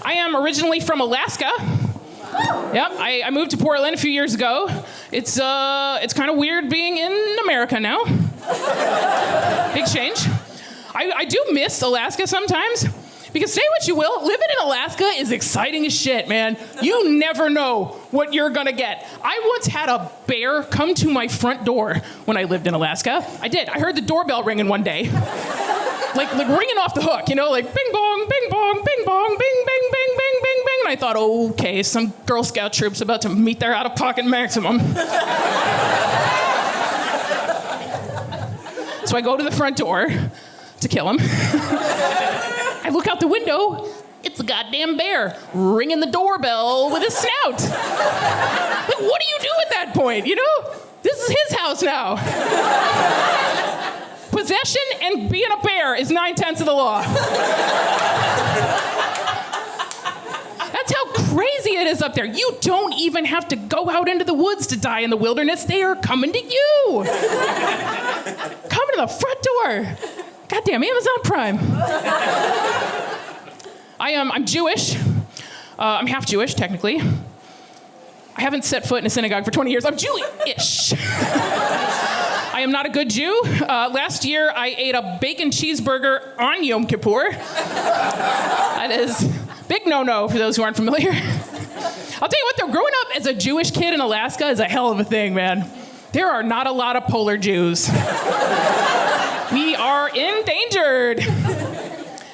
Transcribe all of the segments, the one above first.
I am originally from Alaska. Yep, I moved to Portland a few years ago. It's kind of weird being in America now. Big change. I do miss Alaska sometimes. Because say what you will, living in Alaska is exciting as shit, man. You never know what you're gonna get. I once had a bear come to my front door when I lived in Alaska. I did. I heard the doorbell ringing one day. like ringing off the hook, you know, like bing bong, bing bong, bing bong, bing, bing, bing, bing, bing, bing. And I thought, okay, some Girl Scout troop's about to meet their out-of-pocket maximum. So I go to the front door to kill him. I look out the window, it's a goddamn bear ringing the doorbell with his snout. Like, what do you do at that point, you know? This is his house now. Possession and being a bear is 9/10 of the law. That's how crazy it is up there. You don't even have to go out into the woods to die in the wilderness. They are coming to you. Coming to the front door. Goddamn, Amazon Prime. I'm Jewish. I'm half Jewish, technically. I haven't set foot in a synagogue for 20 years. I'm Jewish. I am not a good Jew. Last year, I ate a bacon cheeseburger on Yom Kippur. That is big no-no for those who aren't familiar. I'll tell you what, though, growing up as a Jewish kid in Alaska is a hell of a thing, man. There are not a lot of polar Jews. We are endangered.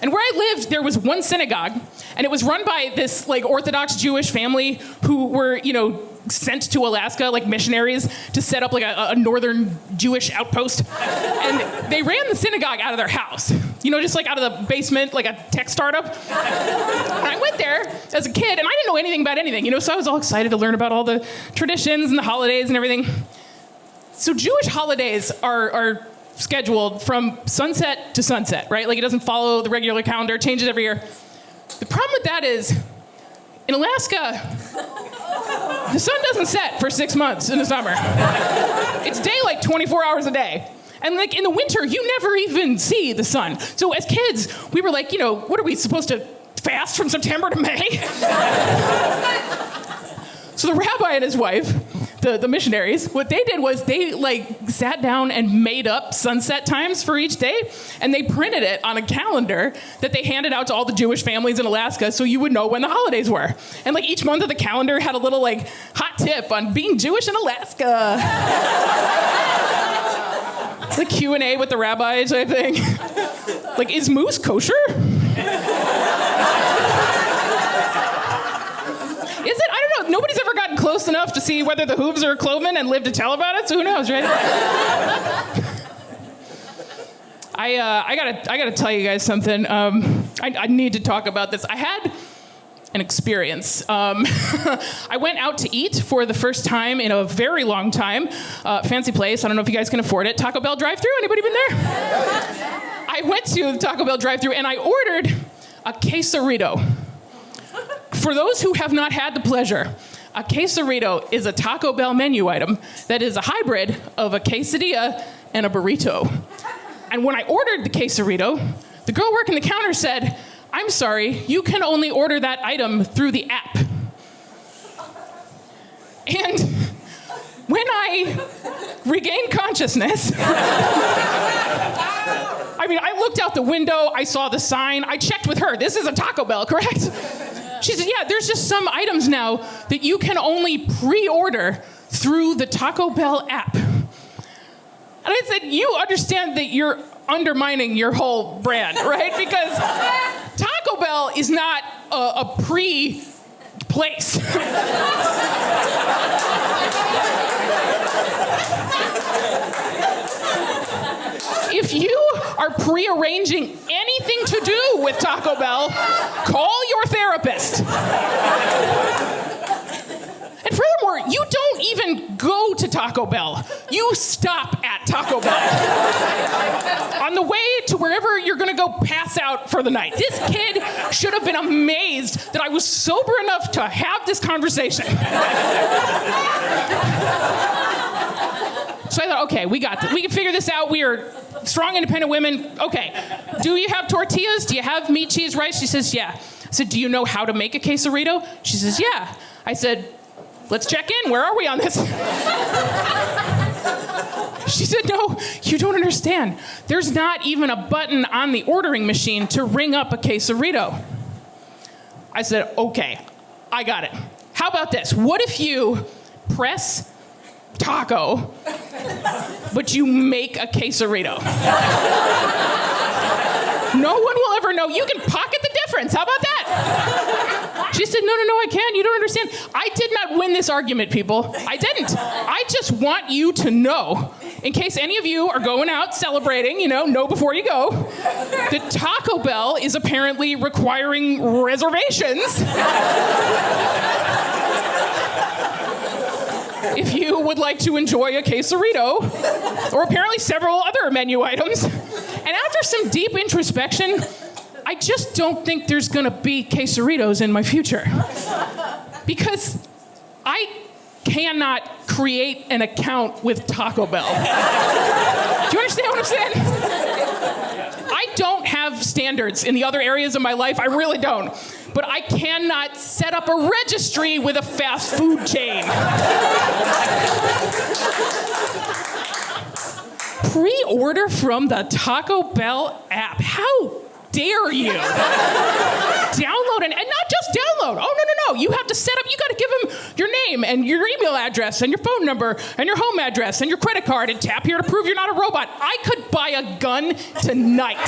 And where I lived, there was one synagogue, and it was run by this like Orthodox Jewish family who were, you know, sent to Alaska like missionaries to set up like a northern Jewish outpost. And they ran the synagogue out of their house, you know, just like out of the basement, like a tech startup. And I went there as a kid, and I didn't know anything about anything, you know, so I was all excited to learn about all the traditions and the holidays and everything. So Jewish holidays are scheduled from sunset to sunset, right? Like it doesn't follow the regular calendar, changes every year. The problem with that is, in Alaska, the sun doesn't set for 6 months in the summer. It's daylight 24 hours a day. And like in the winter, you never even see the sun. So as kids, we were like, you know, what are we supposed to fast from September to May? So the rabbi and his wife, the missionaries, what they did was they like sat down and made up sunset times for each day, and they printed it on a calendar that they handed out to all the Jewish families in Alaska so you would know when the holidays were. And like each month of the calendar had a little like hot tip on being Jewish in Alaska. It's like Q&A with the rabbis, I think. Like, is moose kosher? Is it? I don't know. Nobody's ever gotten close enough to see whether the hooves are cloven and live to tell about it, so who knows, right? I gotta tell you guys something. I need to talk about this. I had an experience. I went out to eat for the first time in a very long time. Fancy place. I don't know if you guys can afford it. Taco Bell drive-thru. Anybody been there? I went to the Taco Bell drive-thru and I ordered a quesarito. For those who have not had the pleasure, a quesarito is a Taco Bell menu item that is a hybrid of a quesadilla and a burrito. And when I ordered the quesarito, the girl working the counter said, "I'm sorry, you can only order that item through the app." And when I regained consciousness, I looked out the window, I saw the sign, I checked with her, this is a Taco Bell, correct? She said, yeah, there's just some items now that you can only pre-order through the Taco Bell app. And I said, you understand that you're undermining your whole brand, right? Because Taco Bell is not a pre-place. If you are prearranging anything to do with Taco Bell, call your therapist. And furthermore, you don't even go to Taco Bell. You stop at Taco Bell on the way to wherever you're going to go pass out for the night. This kid should have been amazed that I was sober enough to have this conversation. So I thought, okay, we got this. We can figure this out. We are strong, independent women. Okay. Do you have tortillas? Do you have meat, cheese, rice? She says, yeah. said, do you know how to make a quesarito? She says, yeah. I said, let's check in. Where are we on this? She said, no, you don't understand. There's not even a button on the ordering machine to ring up a quesarito. I said, okay, I got it. How about this? What if you press taco, but you make a quesarito? No one will ever know. You can pocket the difference. How about that? She said, no, I can't. You don't understand. I did not win this argument, people. I didn't. I just want you to know, in case any of you are going out celebrating, know before you go, that Taco Bell is apparently requiring reservations if you would like to enjoy a quesarito, or apparently several other menu items. And after some deep introspection, I just don't think there's gonna be quesaritos in my future. Because I cannot create an account with Taco Bell. Do you understand what I'm saying? I don't have standards in the other areas of my life, I really don't. But I cannot set up a registry with a fast food chain. Pre-order from the Taco Bell app. How dare you? Download and not just download. Oh, no. You have to set up, you got to give them your name and your email address and your phone number and your home address and your credit card and tap here to prove you're not a robot. I could buy a gun tonight.